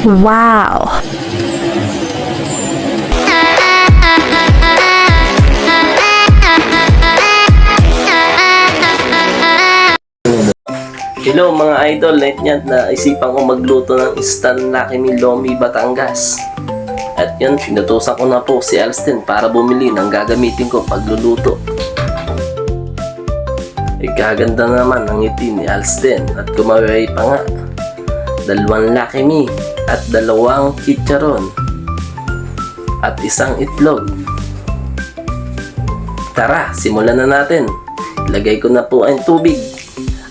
Wow! Hello mga idol, net niyan na isipan ko magluto ng instant Lucky Me Lomi Batangas. At yun, pinutusan ko na po si Alston para bumili ng gagamitin ko pagluluto. Gaganda naman ang ngiti ni Alston at kumaway pa nga. 2 Lucky Me at 2 chicharon at 1 itlog. Tara, simulan na natin. Ilagay ko na po ang tubig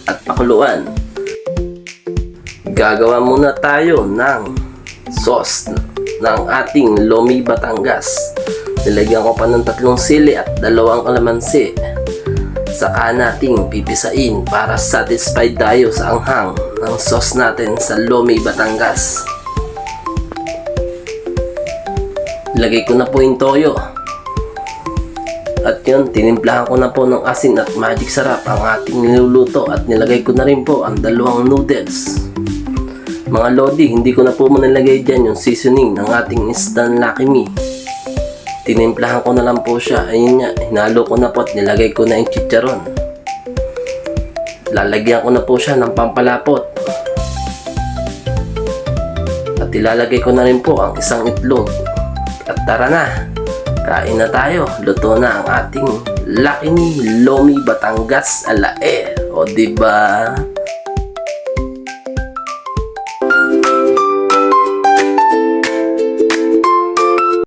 at pakuluan. Gagawa muna tayo ng sauce ng ating Lomi Batangas. Nilagyan ko pa ng 3 sili at 2 kalamansi. Saka nating pipisain para satisfied tayo sa anghang ng sauce natin sa Lomi Batangas. Ilagay ko na po yung toyo. At yun, tinimplahan ko na po ng asin at magic sarap ang ating niluluto at nilagay ko na rin po ang 2 noodles. Mga lodi, hindi ko na po manilagay dyan yung seasoning ng ating instant Lucky Me. Tinimplahan ko na lang po siya. Ayun nga, hinalo ko na po at nilagay ko na yung chicharon. Lalagyan ko na po siya ng pampalapot. At ilalagay ko na rin po ang 1 itlog. At tara na! Kain na tayo. Luto na ang ating Lucky Me Lomi Batangas alae. O diba?